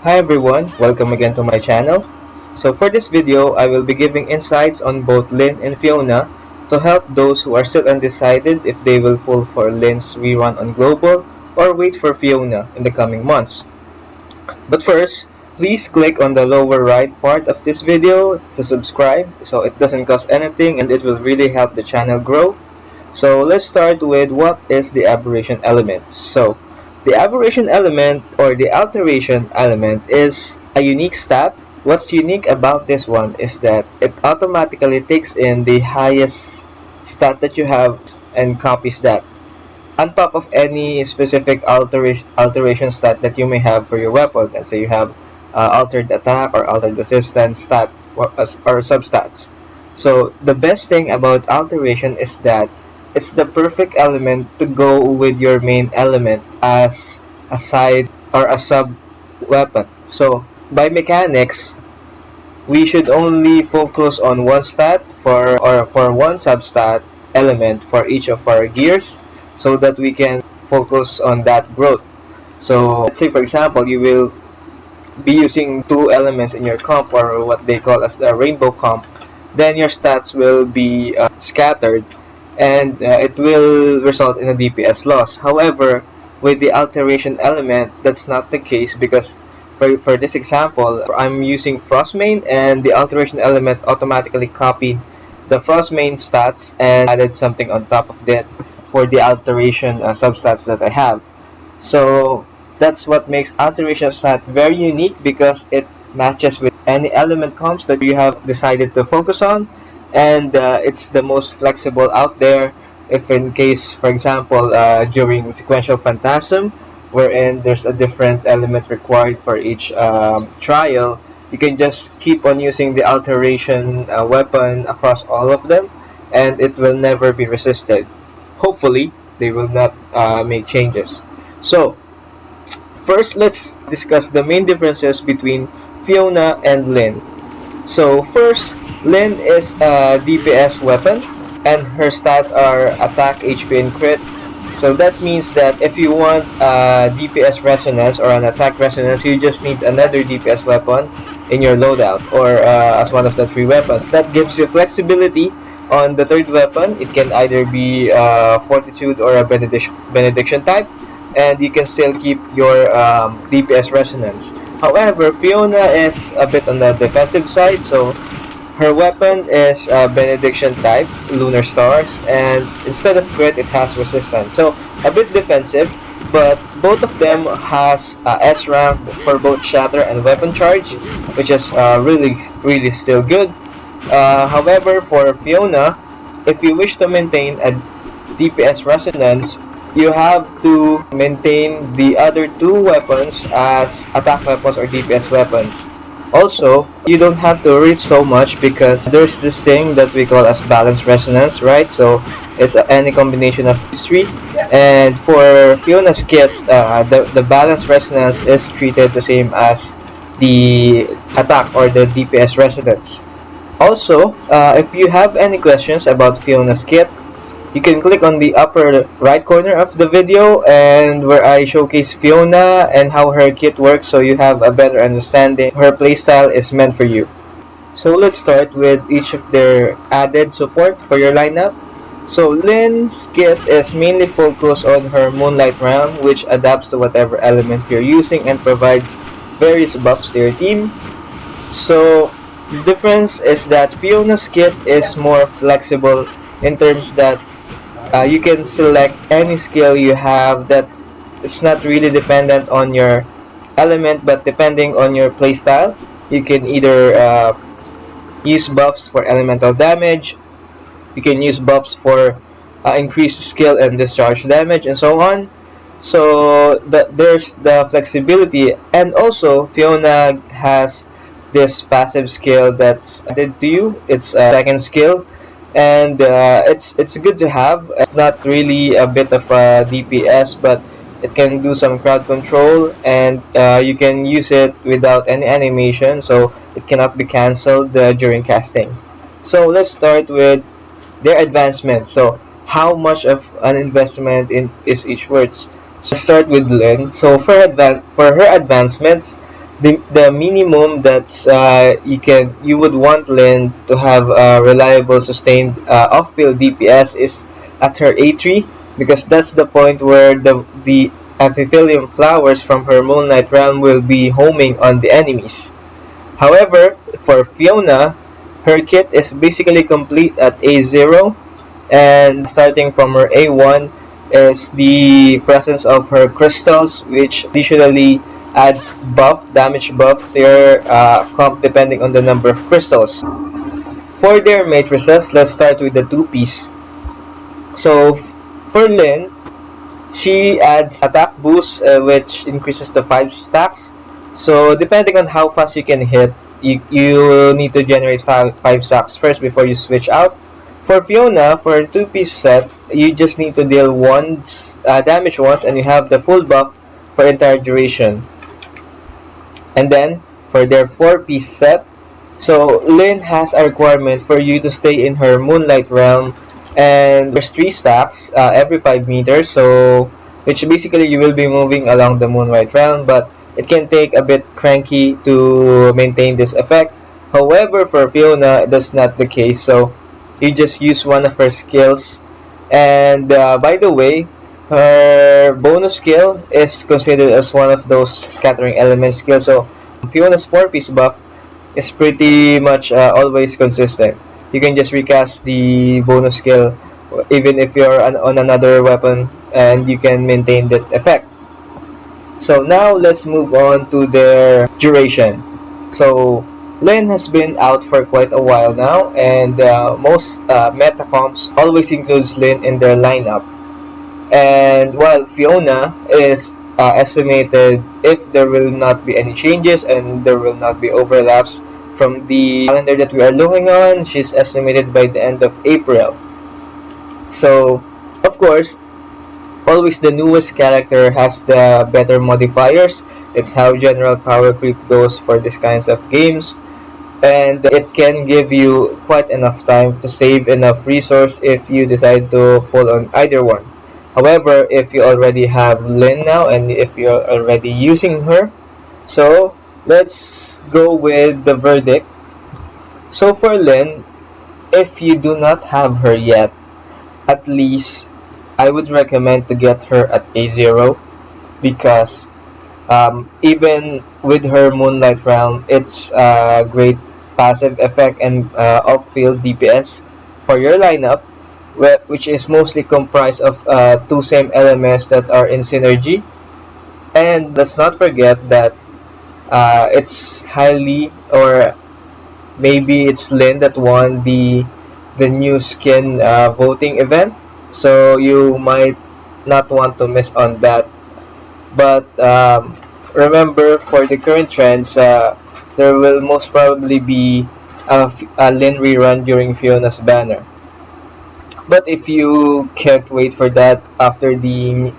Hi everyone, welcome again to my channel. So for this video, I will be giving insights on both Lynn and Fiona to help those who are still undecided if they will pull for Lynn's rerun on Global or wait for Fiona in the coming months. But first, please click on the lower right part of this video to subscribe so it doesn't cost anything and it will really help the channel grow. So let's start with what is the aberration element. So the aberration element or the alteration element is a unique stat. What's unique about this one is that it automatically takes in the highest stat that you have and copies that on top of any specific alteration stat that you may have for your weapon. Let's say you have altered attack or altered resistance stat or substats. So the best thing about alteration is that it's the perfect element to go with your main element as a side or a sub weapon. So by mechanics, we should only focus on one stat for one substat element for each of our gears so that we can focus on that growth. So let's say for example you will be using two elements in your comp or what they call as the rainbow comp, then your stats will be scattered and it will result in a DPS loss. However, with the alteration element, that's not the case because for this example, I'm using Frostmane and the alteration element automatically copied the Frostmane stats and added something on top of that for the alteration substats that I have. So that's what makes alteration stat very unique because it matches with any element comps that you have decided to focus on, and it's the most flexible out there. If in case, for example, during sequential phantasm, wherein there's a different element required for each trial, you can just keep on using the alteration weapon across all of them, and it will never be resisted. Hopefully, they will not make changes. So, first let's discuss the main differences between Fiona and Lynn. So first, Lynn is a DPS weapon and her stats are attack, HP, and crit. So that means that if you want a DPS resonance or an attack resonance, you just need another DPS weapon in your loadout or as one of the three weapons. That gives you flexibility on the third weapon. It can either be Fortitude or a Benediction type, and you can still keep your DPS resonance. However, Fiona is a bit on the defensive side, so her weapon is Benediction type, Lunar Stars, and instead of crit, it has resistance. So a bit defensive, but both of them has S rank for both Shatter and Weapon Charge, which is really still good. However, for Fiona, if you wish to maintain a DPS resonance, you have to maintain the other two weapons as attack weapons or DPS weapons. Also, you don't have to reach so much because there's this thing that we call as balance resonance, right? So it's any combination of these three. And for Fiona's kit, the balance resonance is treated the same as the attack or the DPS resonance. Also, if you have any questions about Fiona's kit, you can click on the upper right corner of the video and where I showcase Fiona and how her kit works so you have a better understanding. Her playstyle is meant for you. So let's start with each of their added support for your lineup. So Lynn's kit is mainly focused on her Moonlight Realm, which adapts to whatever element you're using and provides various buffs to your team. So the difference is that Fiona's kit is more flexible in terms that you can select any skill you have that it's not really dependent on your element but depending on your playstyle. You can either use buffs for elemental damage, you can use buffs for increased skill and discharge damage and so on. So there's the flexibility, and also Fiona has this passive skill that's added to you. It's a second skill, and it's good to have. It's not really a bit of a DPS, but it can do some crowd control, and you can use it without any animation, so it cannot be cancelled during casting. So let's start with their advancement. So how much of an investment in is each worth? So let's start with Lynn. So for her advancements, The minimum that's you would want Lynn to have a reliable sustained off-field DPS is at her A3, because that's the point where the amphiphilium flowers from her Moonlight Realm will be homing on the enemies. However, for Fiona, her kit is basically complete at A0, and starting from her A1 is the presence of her crystals, which additionally adds damage buff to your comp depending on the number of crystals. For their matrices, let's start with the two-piece. So for Lynn, she adds attack boost, which increases to 5 stacks. So depending on how fast you can hit, you need to generate 5 stacks first before you switch out. For Fiona, for a two-piece set, you just need to deal damage once, and you have the full buff for entire duration. And then, for their four-piece set, so Lynn has a requirement for you to stay in her Moonlight Realm, and there's 3 stacks every 5 meters, so which basically you will be moving along the Moonlight Realm, but it can take a bit cranky to maintain this effect. However, for Fiona, that's not the case, so you just use one of her skills. And by the way, her bonus skill is considered as one of those scattering element skills, so Fiona's 4-piece buff is pretty much always consistent. You can just recast the bonus skill even if you're on another weapon, and you can maintain that effect. So now let's move on to their duration. So Lynn has been out for quite a while now, and most meta comps always includes Lynn in their lineup. And while Fiona is estimated, if there will not be any changes and there will not be overlaps from the calendar that we are looking on, she's estimated by the end of April. So, of course, always the newest character has the better modifiers. It's how general power creep goes for these kinds of games. And it can give you quite enough time to save enough resource if you decide to pull on either one. However, if you already have Lynn now and if you're already using her, so let's go with the verdict. So for Lynn, if you do not have her yet, at least I would recommend to get her at A0, because even with her Moonlight Realm, it's a great passive effect and off-field DPS for your lineup, which is mostly comprised of 2 same elements that are in synergy. And let's not forget that it's highly, or maybe it's Lynn that won the new skin voting event, so you might not want to miss on that. But remember, for the current trends, there will most probably be a Lynn rerun during Fiona's banner. But if you can't wait for that after the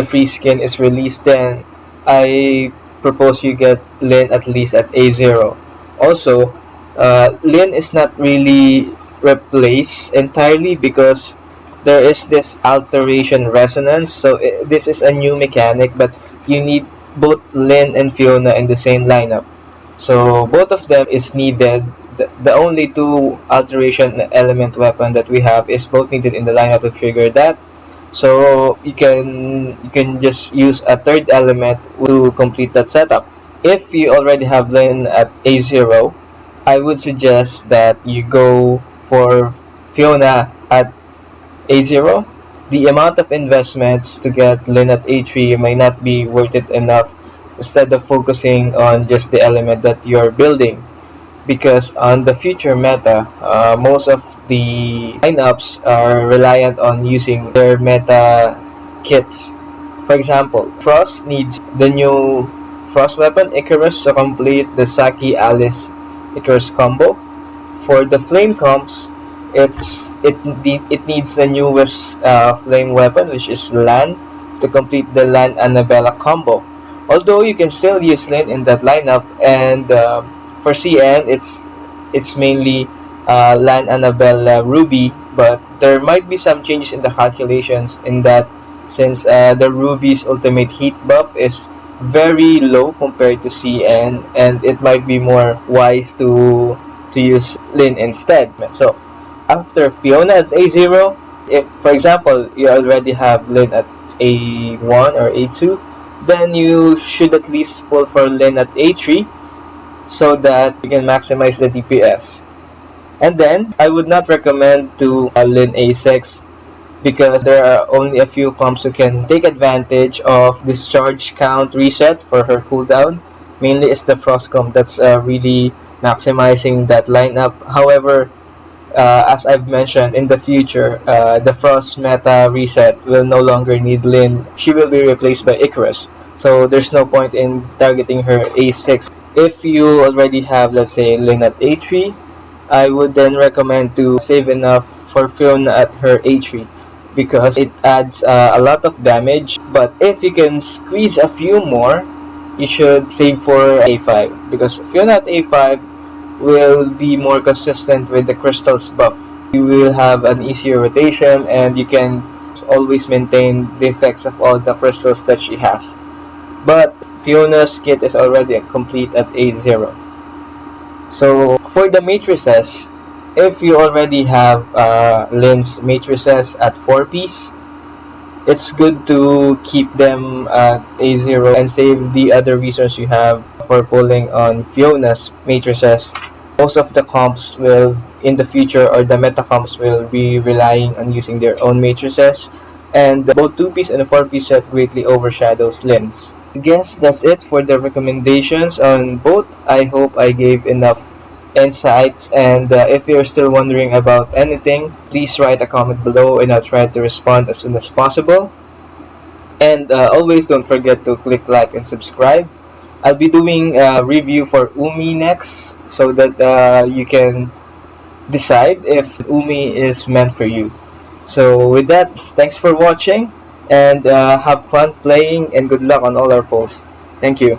free skin is released, then I propose you get Lynn at least at A0. Also, Lynn is not really replaced entirely, because there is this alteration resonance. So this is a new mechanic, but you need both Lynn and Fiona in the same lineup. So both of them is needed. The only 2 alteration element weapon that we have is both needed in the lineup to trigger that. So you can just use a third element to complete that setup. If you already have Lynn at A0, I would suggest that you go for Fiona at A0. The amount of investments to get Lynn at A3 may not be worth it enough, instead of focusing on just the element that you're building, because on the future meta, most of the lineups are reliant on using their meta kits. For example, Frost needs the new Frost weapon Icarus to complete the Saki Alice Icarus combo. For the flame comps, it needs the newest flame weapon, which is Lan, to complete the Lan Annabella combo. Although you can still use Lin in that lineup, and for CN it's mainly Lan Annabella Ruby, but there might be some changes in the calculations in that, since the Ruby's ultimate heat buff is very low compared to CN, and it might be more wise to use Lin instead. So after Fiona at A0, if for example you already have Lin at A1 or A2, then you should at least pull for Lin at A3 so that you can maximize the DPS. And then I would not recommend to Lin A6 because there are only a few comps who can take advantage of this charge count reset for her cooldown. Mainly it's the Frost comp that's really maximizing that lineup. However, as I've mentioned, in the future, the Frost meta reset will no longer need Lyn. She will be replaced by Icarus. So there's no point in targeting her A6. If you already have, let's say, Lyn at A3, I would then recommend to save enough for Fiona at her A3 because it adds a lot of damage. But if you can squeeze a few more, you should save for A5 because Fiona at A5 will be more consistent with the crystals buff. You will have an easier rotation and you can always maintain the effects of all the crystals that she has. But Fiona's kit is already complete at A0. So for the matrices, if you already have Lyn's matrices at 4 piece, it's good to keep them at A0 and save the other resource you have for pulling on Fiona's matrices. Most of the comps will, in the future, or the meta comps will be relying on using their own matrices, and both 2 piece and 4 piece set greatly overshadows Lens. I guess that's it for the recommendations on both. I hope I gave enough insights, and if you're still wondering about anything, please write a comment below and I'll try to respond as soon as possible. And always don't forget to click like and subscribe. I'll be doing a review for Umi next so that you can decide if Umi is meant for you. So with that, thanks for watching and have fun playing and good luck on all our polls. Thank you.